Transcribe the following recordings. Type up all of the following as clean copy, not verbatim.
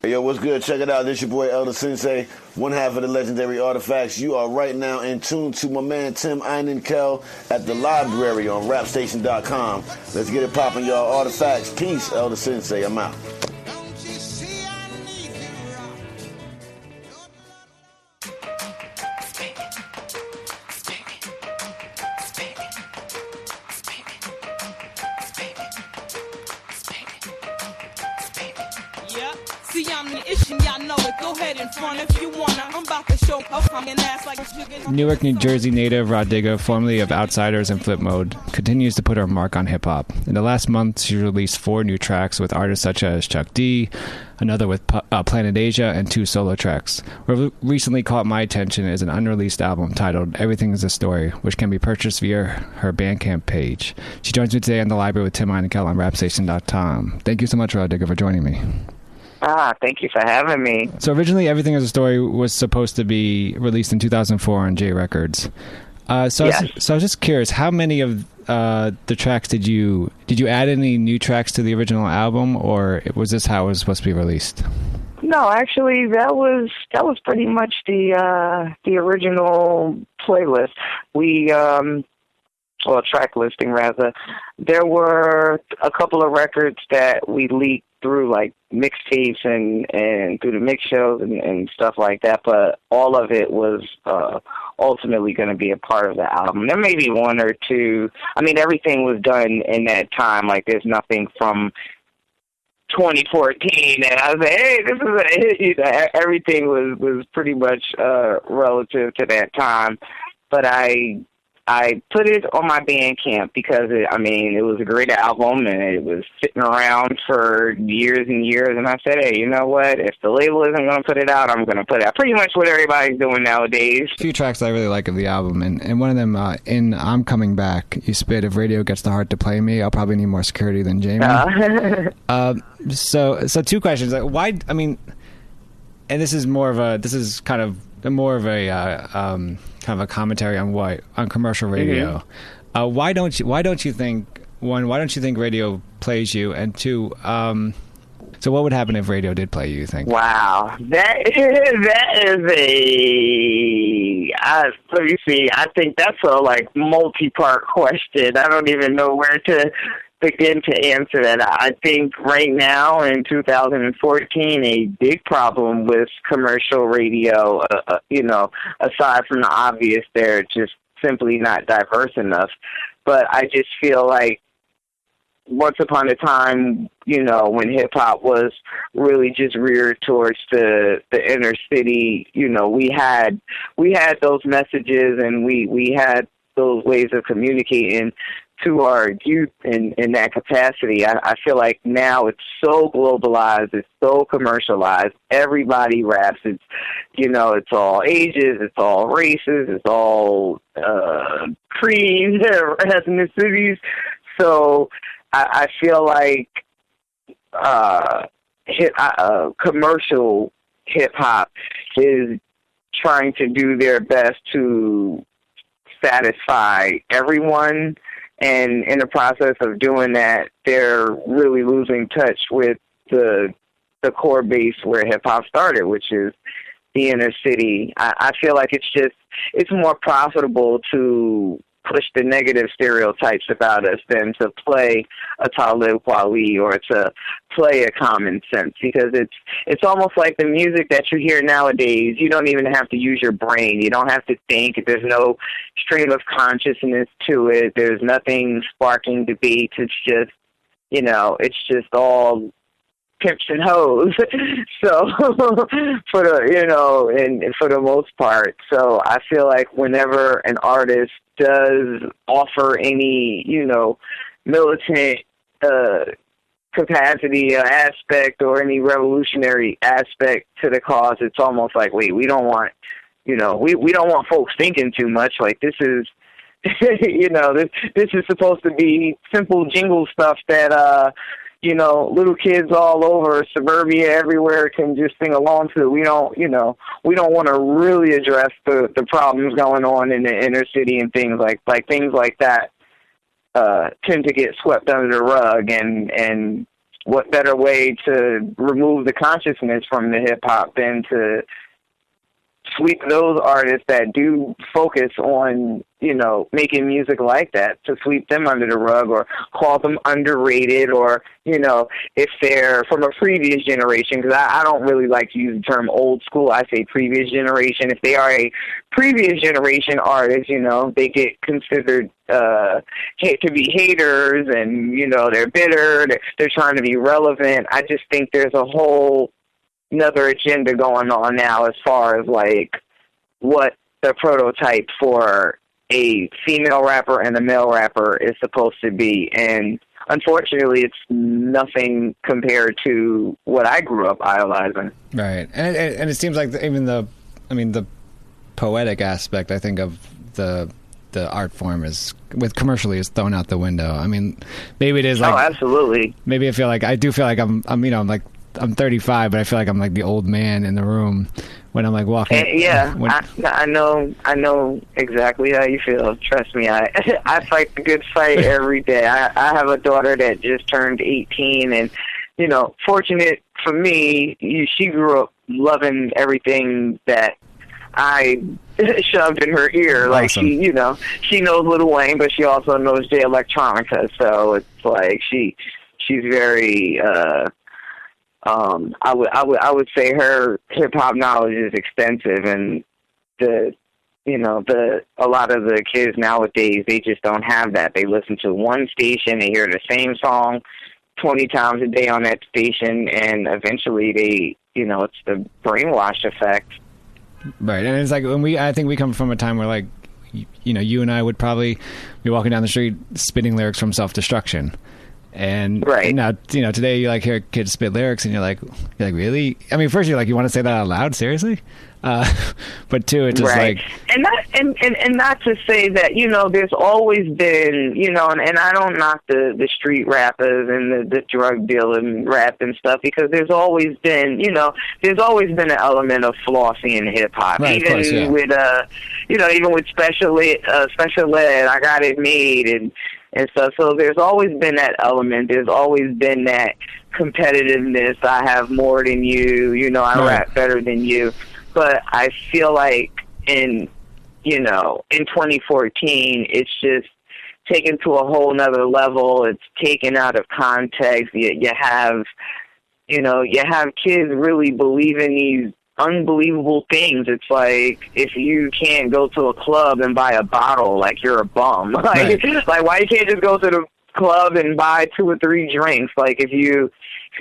Hey, yo, what's good? Check it out. This your boy Elder Sensei, one half of the legendary Artifacts. You are right now in tune to my man Tim Einenkel at the library on rapstation.com. Let's get it popping, y'all. Artifacts. Peace, Elder Sensei. I'm out. Newark, New Jersey native Rah Digga, formerly of Outsiders and Flip Mode, continues to put her mark on hip-hop. In the last month, she released 4 new tracks with artists such as Chuck D, another with Planet Asia, and 2 solo tracks. What recently caught my attention is an unreleased album titled Everything is a Story, which can be purchased via her Bandcamp page. She joins me today in the library with Tim Einenkel on rapstation.com. Thank you so much, Rah Digga, for joining me. Thank you for having me. So originally, Everything is a Story was supposed to be released in 2004 on J Records. So I was just curious, how many of the tracks did you add any new tracks to the original album, or was this how it was supposed to be released? No, actually, that was pretty much the original playlist. Track listing rather. There were a couple of records that we leaked through like mixtapes and through the mix shows and stuff like that, but all of it was ultimately going to be a part of the album. There may be 1 or 2. I mean, everything was done in that time. Like, there's nothing from 2014 and I was like, hey, this is a hit. You know, everything was pretty much relative to that time. But I put it on my Bandcamp because, it was a great album and it was sitting around for years and years. And I said, hey, you know what? If the label isn't going to put it out, I'm going to put it out. Pretty much what everybody's doing nowadays. A few tracks I really like of the album, and one of them, in I'm Coming Back, you spit, if radio gets the heart to play me, I'll probably need more security than Jamie. So 2 questions. Like, why, and this is kind of a commentary on commercial radio. Mm-hmm. Why don't you think radio plays you, and 2, so what would happen if radio did play you, you think? Wow, that is let me see. I think that's a multi-part question. I don't even know where to begin to answer that. I think right now in 2014, a big problem with commercial radio, aside from the obvious, they're just simply not diverse enough. But I just feel like once upon a time, when hip-hop was really just reared towards the inner city, we had those messages and we had those ways of communicating to our youth in that capacity. I feel like now it's so globalized, it's so commercialized. Everybody raps. It's, it's all ages, it's all races, it's all creeds, ethnicities. So I feel like commercial hip-hop is trying to do their best to satisfy everyone. And in the process of doing that, they're really losing touch with the core base where hip-hop started, which is the inner city. I feel like it's more profitable to push the negative stereotypes about us than to play a Talib Kweli or to play a Common Sense, because it's almost like the music that you hear nowadays, you don't even have to use your brain. You don't have to think. There's no stream of consciousness to it. There's nothing sparking debate. It's just, it's just all pimps and hoes. So for the most part. So I feel like whenever an artist does offer any, militant capacity or aspect or any revolutionary aspect to the cause, it's almost like, wait, we don't want, we don't want folks thinking too much. Like, this is, this is supposed to be simple jingle stuff that, little kids all over suburbia everywhere can just sing along to. We don't want to really address the problems going on in the inner city and things like that tend to get swept under the rug, and what better way to remove the consciousness from the hip hop than to sweep those artists that do focus on, making music like that, to sweep them under the rug or call them underrated, or, if they're from a previous generation, because I don't really like to use the term old school. I say previous generation. If they are a previous generation artist, they get considered to be haters, and, they're bitter, they're trying to be relevant. I just think there's a whole another agenda going on now as far as like what the prototype for a female rapper and a male rapper is supposed to be, and unfortunately it's nothing compared to what I grew up idolizing. Right. And it seems like even the poetic aspect, I think, of the art form is commercially is thrown out the window. I mean, maybe it is like, oh, absolutely. Maybe I do feel like I'm 35, but I feel like I'm like the old man in the room when I'm like walking. I know exactly how you feel. Trust me, I fight the good fight every day. I have a daughter that just turned 18, and fortunate for me, she grew up loving everything that I shoved in her ear. Like, awesome. She knows Lil Wayne, but she also knows Jay Electronica. So it's like she's very. I would say her hip hop knowledge is extensive, and a lot of the kids nowadays, they just don't have that. They listen to one station, they hear the same song 20 times a day on that station, and eventually they, it's the brainwash effect. Right, and it's like I think we come from a time where, like, you and I would probably be walking down the street spitting lyrics from Self-Destruction. And right. Now, today you like hear kids spit lyrics, and you're like, really? I mean, first you're like, you want to say that out loud, seriously? But two, it's just right. like, and not to say that there's always been and I don't knock the street rappers and the drug dealing rap and stuff, because there's always been an element of flossing in hip hop, right, even course, yeah. With even with special ed, I got it made and stuff. So there's always been that element. There's always been that competitiveness. I have more than you. I right. rap better than you. But I feel like in 2014, it's just taken to a whole nother level. It's taken out of context. You have kids really believing these unbelievable things. It's like, if you can't go to a club and buy a bottle, like, you're a bum. Like, right. Like, why you can't just go to the club and buy 2 or 3 drinks? Like, if you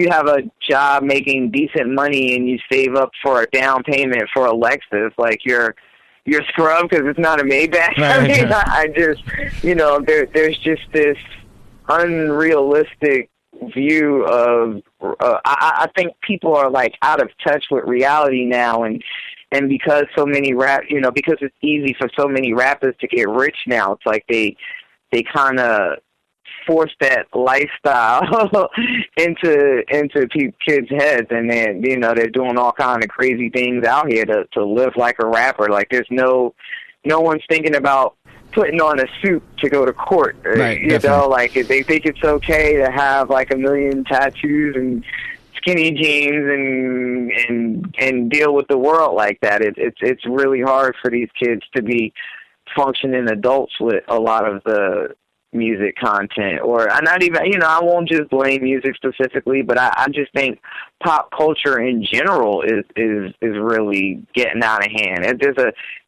have a job making decent money and you save up for a down payment for a Lexus, like, you're scrubbed because it's not a Maybach. Right, I mean, right. I just, there's just this unrealistic view of I think people are like out of touch with reality now, and because so many because it's easy for so many rappers to get rich now, it's like they kind of force that lifestyle into kids' heads, and then they're doing all kind of crazy things out here to live like a rapper. Like, there's no one's thinking about putting on a suit to go to court. Right, Like, if they think it's okay to have like 1 million tattoos and skinny jeans and deal with the world like that. It's really hard for these kids to be functioning adults with a lot of the music content, or not even, I won't just blame music specifically, but I just think pop culture in general is really getting out of hand. And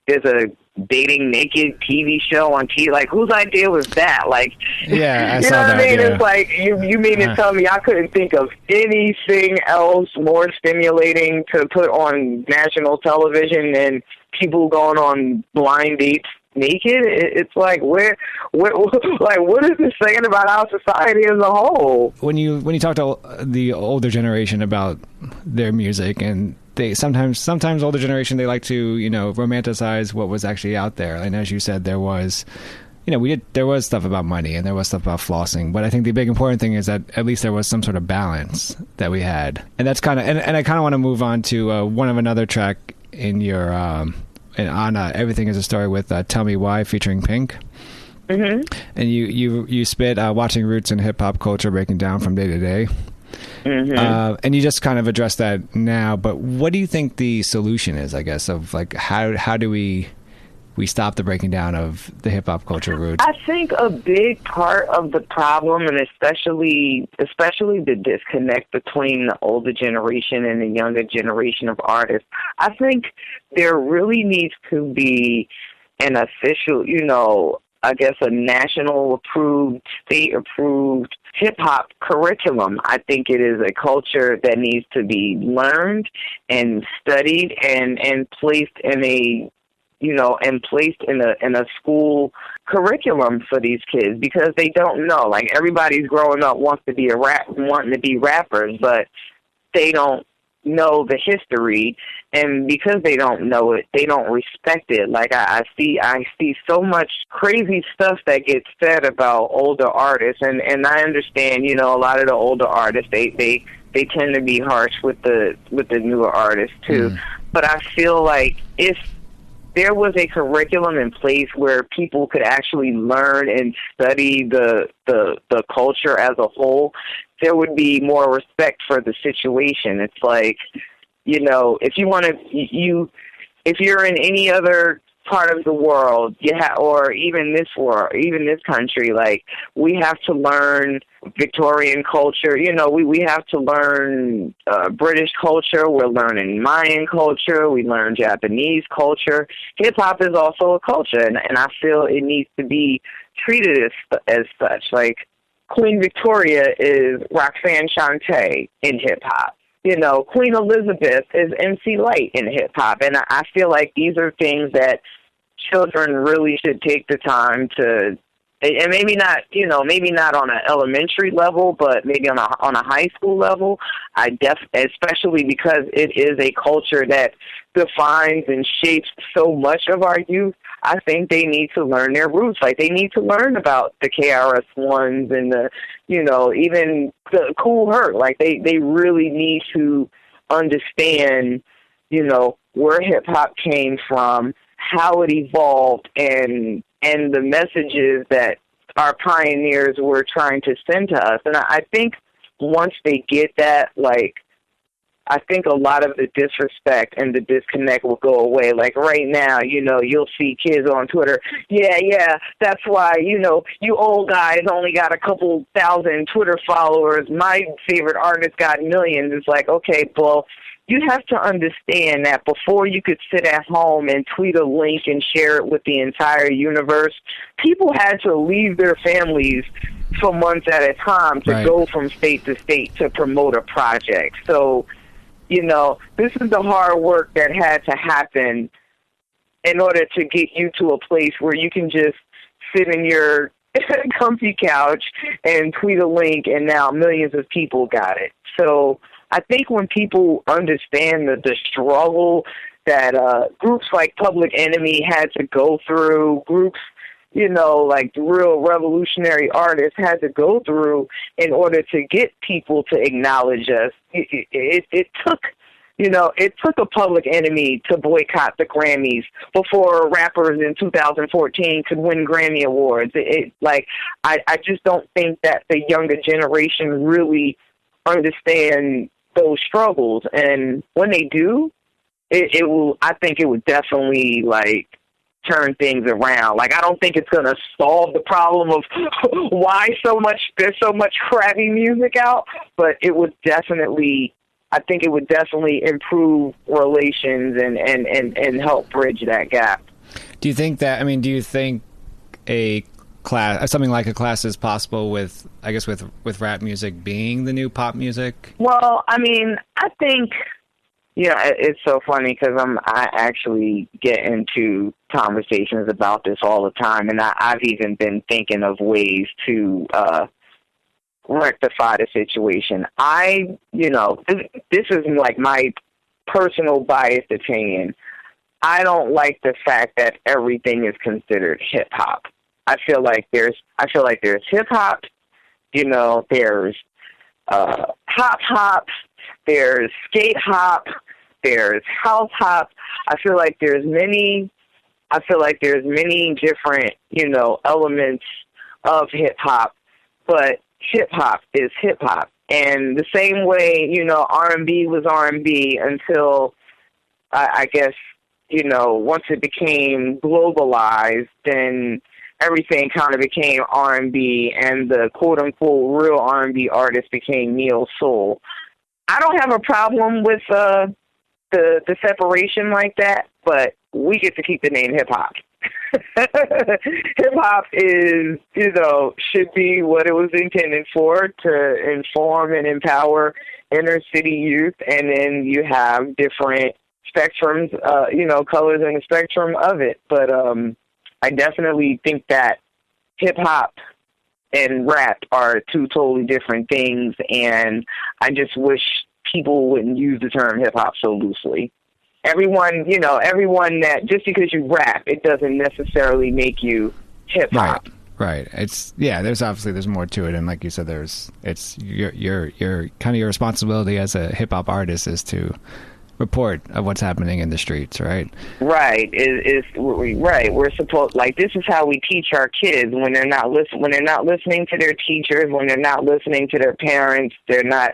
there's a dating naked TV show on TV. Like, whose idea was that? Like, yeah, I you saw know what that, I mean? yeah. It's like, you mean to tell me I couldn't think of anything else more stimulating to put on national television than people going on blind dates naked? It's like, where like, what is this saying about our society as a whole? When you talk to the older generation about their music, and they sometimes older generation, they like to romanticize what was actually out there. And as you said, there was there was stuff about money and there was stuff about flossing, but I think the big important thing is that at least there was some sort of balance that we had. And that's kind of and I kind of want to move on to another track in your and on Everything Is a Story with Tell Me Why featuring Pink. Mm-hmm. And you spit watching roots in hip hop culture breaking down from day to day. And you just kind of addressed that now, but what do you think the solution is, I guess, of like how do we stop the breaking down of the hip-hop culture roots? I think a big part of the problem, and especially the disconnect between the older generation and the younger generation of artists, I think there really needs to be an official, I guess a national approved, state approved hip-hop curriculum. I think it is a culture that needs to be learned and studied and placed in a in a school curriculum for these kids, because they don't know. Like, everybody's growing up wanting to be rappers, but they don't know the history, and because they don't know it, they don't respect it. Like, I see so much crazy stuff that gets said about older artists, and I understand, a lot of the older artists, they tend to be harsh with the newer artists too. But I feel like if there was a curriculum in place where people could actually learn and study the culture as a whole, there would be more respect for the situation. It's like, if you want to, if you're in any other part of the world, or even this world, even this country, like, we have to learn Victorian culture. We have to learn British culture. We're learning Mayan culture. We learn Japanese culture. Hip hop is also a culture, and I feel it needs to be treated as such. Like, Queen Victoria is Roxanne Shante in hip hop. Queen Elizabeth is MC Light in hip hop, and I feel like these are things that children really should take the time to, and maybe not on an elementary level, but maybe on a high school level. Especially because it is a culture that defines and shapes so much of our youth. I think they need to learn their roots. Like, they need to learn about the KRS-Ones and the, even the Kool Herc. Like, they really need to understand, where hip hop came from, how it evolved, and the messages that our pioneers were trying to send to us. And I think once they get that, like, I think a lot of the disrespect and the disconnect will go away. Like, right now, you'll see kids on Twitter, yeah, that's why, you old guys only got a couple thousand Twitter followers. My favorite artist got millions. It's like, okay, well, you have to understand that before you could sit at home and tweet a link and share it with the entire universe, people had to leave their families for months at a time to go from state to state to promote a project. So, this is the hard work that had to happen in order to get you to a place where you can just sit in your comfy couch and tweet a link, and now millions of people got it. So I think when people understand the struggle that groups like Public Enemy had to go through, groups, like the real revolutionary artists had to go through in order to get people to acknowledge us, it took, it took a Public Enemy to boycott the Grammys before rappers in 2014 could win Grammy Awards. I just don't think that the younger generation really understand those struggles, and when they do, it will. I think it would definitely turn things around. Like, I don't think it's gonna solve the problem of why there's so much crappy music out, but it would definitely. I think it would definitely improve relations and help bridge that gap. Do you think that? I mean, do you think something like a class is possible with rap music being the new pop music? Well, I mean, I think, it's so funny because I actually get into conversations about this all the time, and I've even been thinking of ways to rectify the situation. This is like my personal biased opinion. I don't like the fact that everything is considered hip hop. I feel like there's hip hop, there's hop hop, there's skate hop, there's house hop. I feel like there's many different, elements of hip hop, but hip hop is hip hop. And the same way, R&B was R&B until, I guess, once it became globalized, then everything kind of became R&B, and the quote-unquote real R&B artist became neo-soul. I don't have a problem with the separation like that, but we get to keep the name hip-hop. Hip-hop is, should be what it was intended for, to inform and empower inner-city youth, and then you have different spectrums, colors in the spectrum of it. But I definitely think that hip-hop and rap are two totally different things, and I just wish people wouldn't use the term hip-hop so loosely. Everyone that just because you rap, it doesn't necessarily make you hip-hop. Right. There's more to it, and like you said, it's your kind of your responsibility as a hip-hop artist is to report of what's happening in the streets, right? Right. Right. We're supposed, like, this is how we teach our kids when they're not listening to their teachers, when they're not listening to their parents, they're not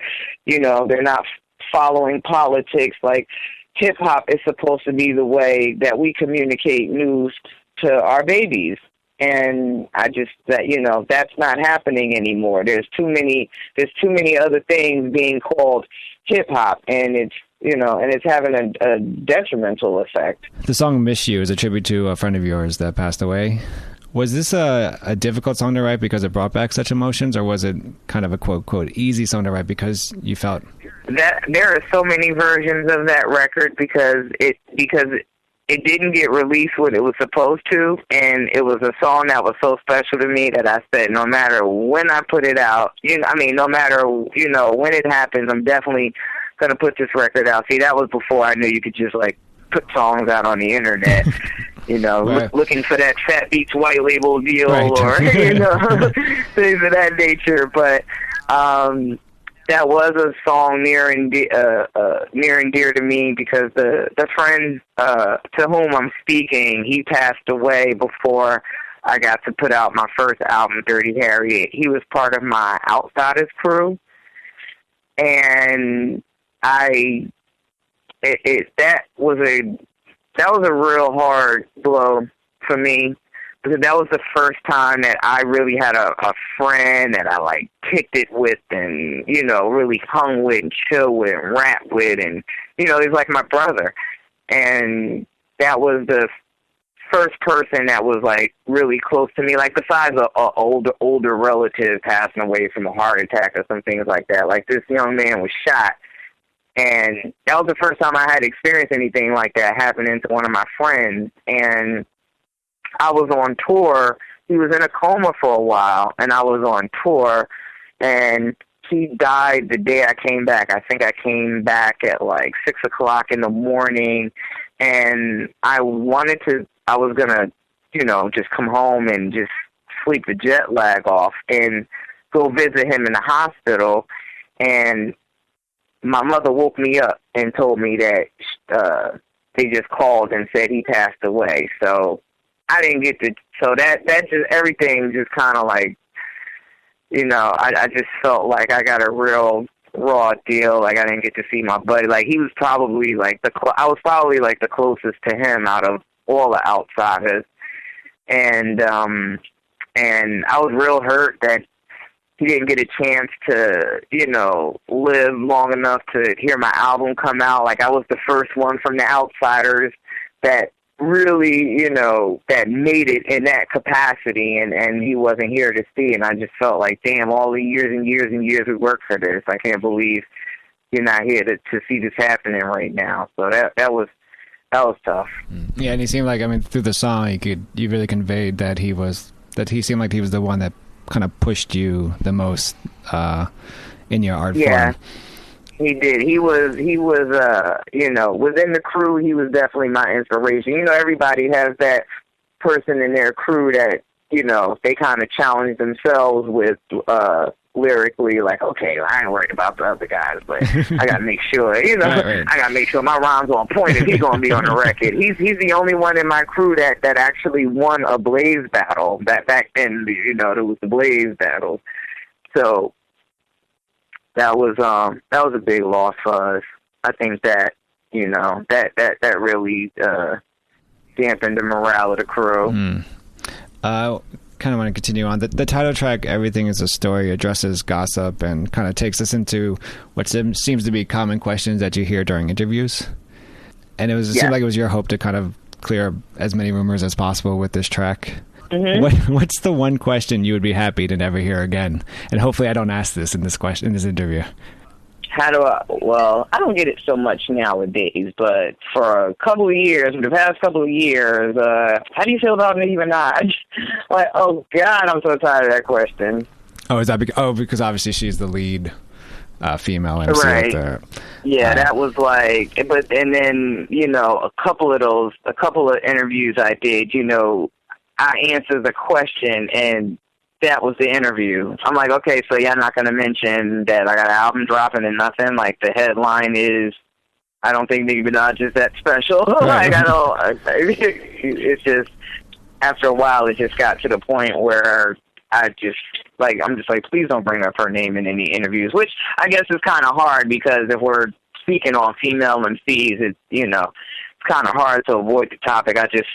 following politics. Like, hip hop is supposed to be the way that we communicate news to our babies. And I just, that's not happening anymore. There's too many other things being called hip hop, and it's having a detrimental effect. The song "Miss You" is a tribute to a friend of yours that passed away. Was this a difficult song to write because it brought back such emotions, or was it kind of a quote easy song to write because you felt that there are so many versions of that record because it didn't get released when it was supposed to, and it was a song that was so special to me that I said, no matter when I put it out, no matter when it happens, I'm definitely gonna put this record out. See, that was before I knew you could just like put songs out on the internet. Right. Looking for that Fat Beats white label deal, right. or things of that nature. But that was a song near and dear to me because the friend to whom I'm speaking, he passed away before I got to put out my first album, Dirty Harriet. He was part of my Outsiders crew, and that was a real hard blow for me because that was the first time that I really had a friend that I like kicked it with and really hung with and chill with and rap with, and he's like my brother. And that was the first person that was like really close to me, like besides a older relative passing away from a heart attack or some things like that. Like, this young man was shot, and that was the first time I had experienced anything like that happening to one of my friends. And I was on tour. He was in a coma for a while, and I was on tour, and he died the day I came back. I think I came back at like 6 o'clock in the morning, and I was going to, just come home and just sleep the jet lag off and go visit him in the hospital. And my mother woke me up and told me that they just called and said he passed away. So I didn't get to, so that just, everything just kind of like, I just felt like I got a real raw deal. Like, I didn't get to see my buddy. Like, he was probably like I was probably like the closest to him out of all the Outsiders. And I was real hurt that he didn't get a chance to, live long enough to hear my album come out. Like, I was the first one from the Outsiders that really, that made it in that capacity, and he wasn't here to see. And I just felt like, damn, all the years and years and years we worked for this. I can't believe you're not here to see this happening right now. So that was tough. Yeah, and he seemed like, through the song, you really conveyed that he seemed like he was the one that kind of pushed you the most in your art form. He did. He was within the crew, he was definitely my inspiration. Everybody has that person in their crew that, they kind of challenge themselves with lyrically, like, okay, I ain't worried about the other guys, but I got to make sure, right. I got to make sure my rhyme's on point if he's going to be on the record. He's the only one in my crew that actually won a Blaze battle. That back then, there was the Blaze battles. So that was a big loss for us. I think that, you know, that really dampened the morale of the crew. Kind of want to continue on. The title track, Everything is a Story, addresses gossip and kind of takes us into what seems to be common questions that you hear during interviews. And it seemed like it was your hope to kind of clear up as many rumors as possible with this track. Mm-hmm. What's the one question you would be happy to never hear again? And hopefully I don't ask this in this interview. Well, I don't get it so much nowadays, but for the past couple of years, how do you feel about Nicki Minaj? Like, oh God, I'm so tired of that question. Oh, is that because obviously she's the lead female MC right. out there. Yeah, that was like, and then, you know, a couple of interviews I did, you know, I answered the question and that was the interview. I'm like, okay, so you're not going to mention that I got an album dropping and nothing? Like, the headline is, I don't think Nicki Minaj is that special. Like, it's just, after a while, it just got to the point where I'm just like, please don't bring up her name in any interviews, which I guess is kind of hard because if we're speaking on female MCs, it's, you know, it's kind of hard to avoid the topic. I just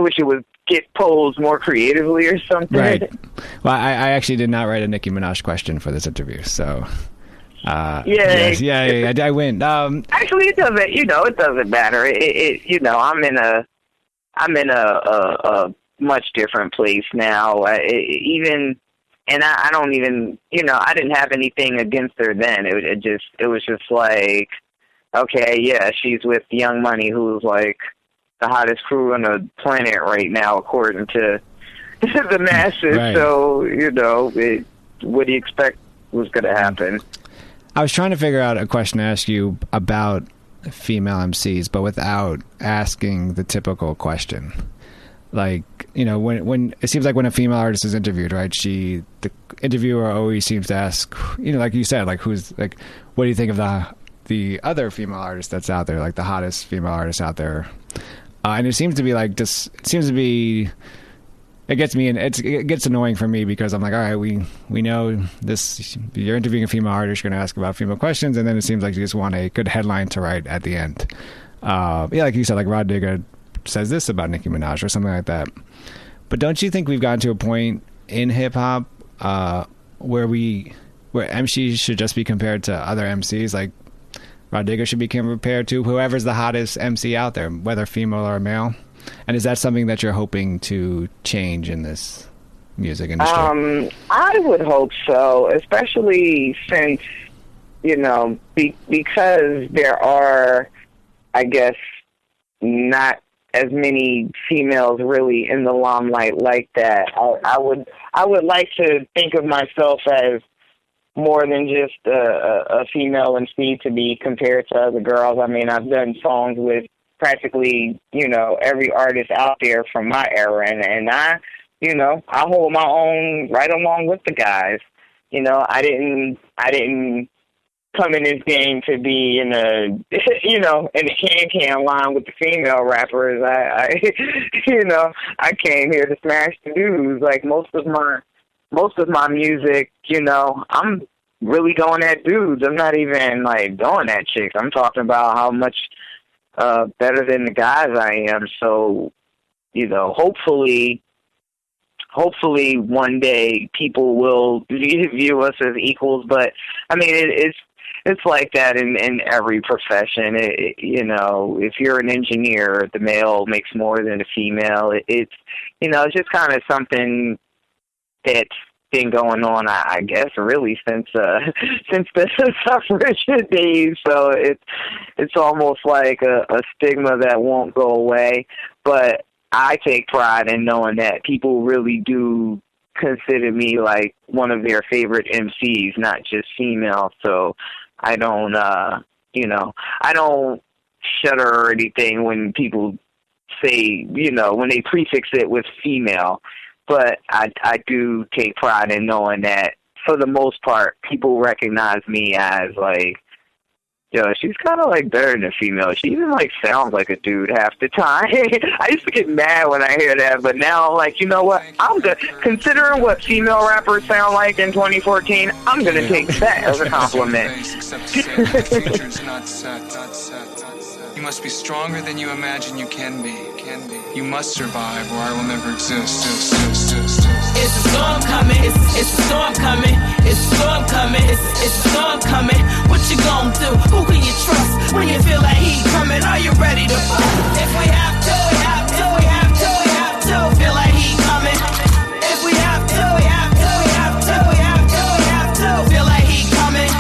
wish it would get posed more creatively or something. Right. Well, I actually did not write a Nicki Minaj question for this interview, so I win. Actually, it doesn't matter. You know, I'm in a much different place now. I don't even, you know, I didn't have anything against her then. It was just like, okay, yeah, she's with Young Money, who's like the hottest crew on the planet right now, according to the masses. Right. So, you know, what do you expect was going to happen? I was trying to figure out a question to ask you about female MCs, but without asking the typical question. Like, you know, when it seems like when a female artist is interviewed, right, the interviewer always seems to ask, you know, like you said, like, who's, like, what do you think of the other female artist that's out there, like the hottest female artist out there? And it seems to be like this. It seems to be. It gets me, and it gets annoying for me because I'm like, all right, we know this. You're interviewing a female artist, you're going to ask about female questions, and then it seems like you just want a good headline to write at the end. Like you said, like Rah Digga says this about Nicki Minaj or something like that. But don't you think we've gotten to a point in hip hop where MCs should just be compared to other MCs, like Rah Digga should be compared to whoever's the hottest MC out there, whether female or male? And is that something that you're hoping to change in this music industry? I would hope so, especially since, you know, because there are, I guess, not as many females really in the limelight like that. I would like to think of myself as more than just a female MC to be compared to other girls. I mean, I've done songs with practically, you know, every artist out there from my era, and I hold my own right along with the guys. You know, I didn't come in this game to be in a in the can line with the female rappers. I came here to smash the dudes. Like most of my music, you know, I'm really going at dudes. I'm not even like going at chicks. I'm talking about how much better than the guys I am. So, you know, hopefully one day people will view us as equals. But I mean, it's like that in every profession. You know, if you're an engineer, the male makes more than the female. It's just kind of something that's been going on, I guess, really since the suffrage days. So it's almost like a stigma that won't go away. But I take pride in knowing that people really do consider me like one of their favorite MCs, not just female. So I don't, I don't shudder or anything when people say, you know, when they prefix it with female. But I do take pride in knowing that, for the most part, people recognize me as, like, yo, she's kind of like better than a female. She even like sounds like a dude half the time. I used to get mad when I hear that, but now I'm like, you know what? I'm good. Considering what female rappers sound like in 2014, I'm gonna take that as a compliment. You must be stronger than you imagine you can be. You must survive, or I will never exist. It's a storm coming. It's a storm coming. It's a storm coming. It's a storm coming. What you gon' do? Who can you trust when you feel like heat coming? Are you ready to fight? If we have to, we have to, we have to, we have to feel like heat coming. If we have to, we have to, we have to, we have to, we have to feel like heat coming.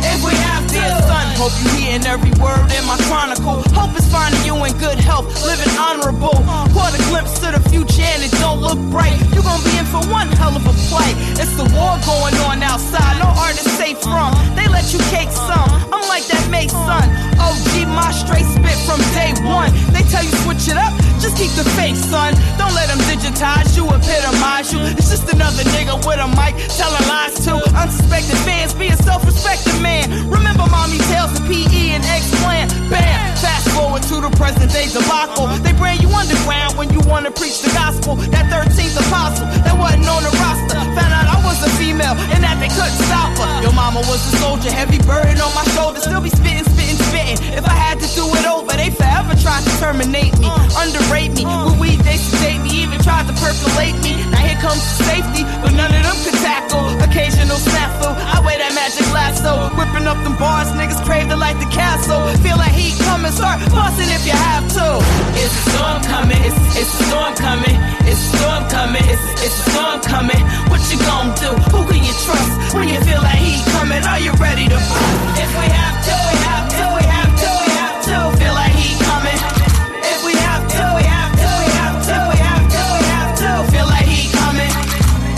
If we have to, son, hope you hearing every word in my chronicle. Hope it's finding you in good health, living honorable. Caught a glimpse to the future and it don't look bright. You gon' be in for one hell of a play. It's the war going on outside, no artist safe from. They let you cake some, I'm like that Mace son. OG, my straight spit from day one. They tell you switch it up, just keep the fake, son. Don't let them digitize you, epitomize you. It's just another nigga with a mic telling lies to unsuspected fans. Be a self-respecting man. Remember mommy tells the PE and X-Plan. Bam! Fast forward to the present day debacle. They brand you underground when you wanna preach the gospel. That 13th apostle that wasn't on the roster. Found out I was a female and that they couldn't stop her. Your mama was a soldier, heavy burden on my shoulders. Still be spitting. If I had to do it over, they forever tried to terminate me, underrate me. With weed they sedate me, even tried to percolate me. Now here comes safety, but none of them could tackle. Occasional snafu, I wear that magic lasso. Whipping up them bars, niggas crave to light the castle. Feel like heat coming, start busting if you have to. It's a storm coming, it's a storm coming. It's a storm coming, it's a storm coming. What you gon' do? Who can you trust when you feel like heat coming? Are you ready to fight? If we have to, we have to, we have to, we have to feel like heat coming. If we have to, we have to, we have to, we have to, we have to feel like heat coming.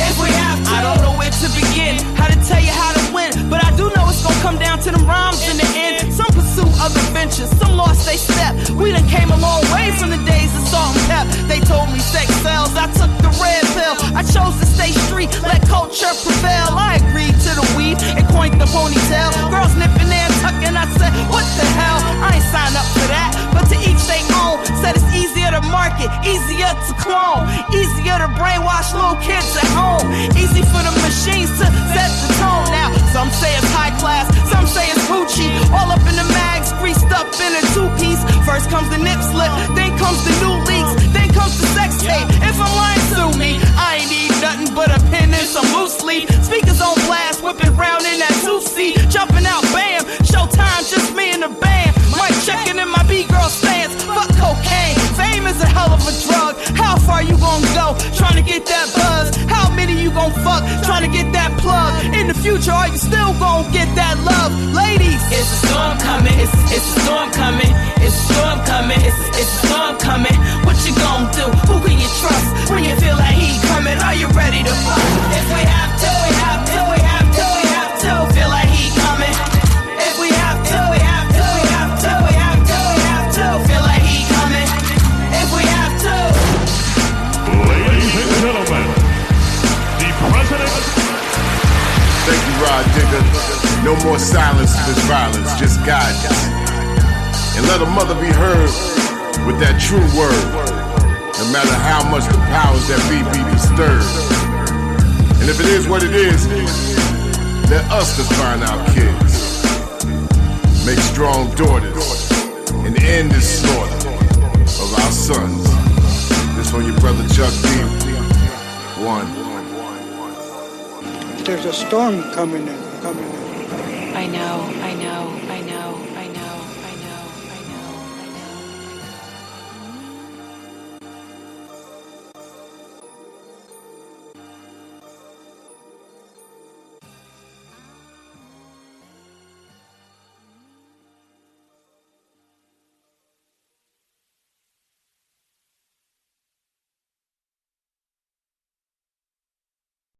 If we have to, I don't know where to begin, how to tell you how to win, but I do know it's gonna come down to them rhymes in the end. Some pursue other ventures, some lost they step. We done came a long way from the days of salt and pep. They told me sex sells, I took the red pill. I chose to stay street, let culture prevail. I agreed to the weed and coined the ponytail. Girls nipping and tucking, I said, what the hell? I ain't signed up for that, but to each they own. Said it's easier to market, easier to clone, easier to brainwash little kids at home. Easy for the machines to set the tone. Now, some say it's high class, some say it's Gucci. All up in the mags, greased up in a two-piece. First comes the nip slip, then comes the new leaks, then comes the sex tape. If I'm lying, sue me. I ain't need nothing but a pen and some loose leaf. Speakers on blast, whipping round in that 2C. Jumping out, bam, showtime, just me and the band. Mike checking in my B-girl stance. Fuck cocaine, fame is a hell of a drug. How far you gon' go, trying to get that buzz? How many you gon' fuck, trying to get that plug? In the future, are you still gon' get that love? Ladies, it's a storm coming, it's a storm coming. It's a storm coming, it's a storm coming. What you gon' do? Who can you trust when you feel like heat coming? Are you ready to fight? If we have to, we have to, we have to, we have to feel like heat coming. If we have to, we have to, we have to, we have to, we have to feel like heat coming. If we have to. Ladies and gentlemen, the president. Thank you, Rah Digga. No more silence to this violence, just guidance. And let a mother be heard with that true word. No matter how much the powers that be disturbed. And if it is what it is, let us define our kids. Make strong daughters and end this slaughter of our sons. This one your brother Chuck D. One. There's a storm coming in. I know.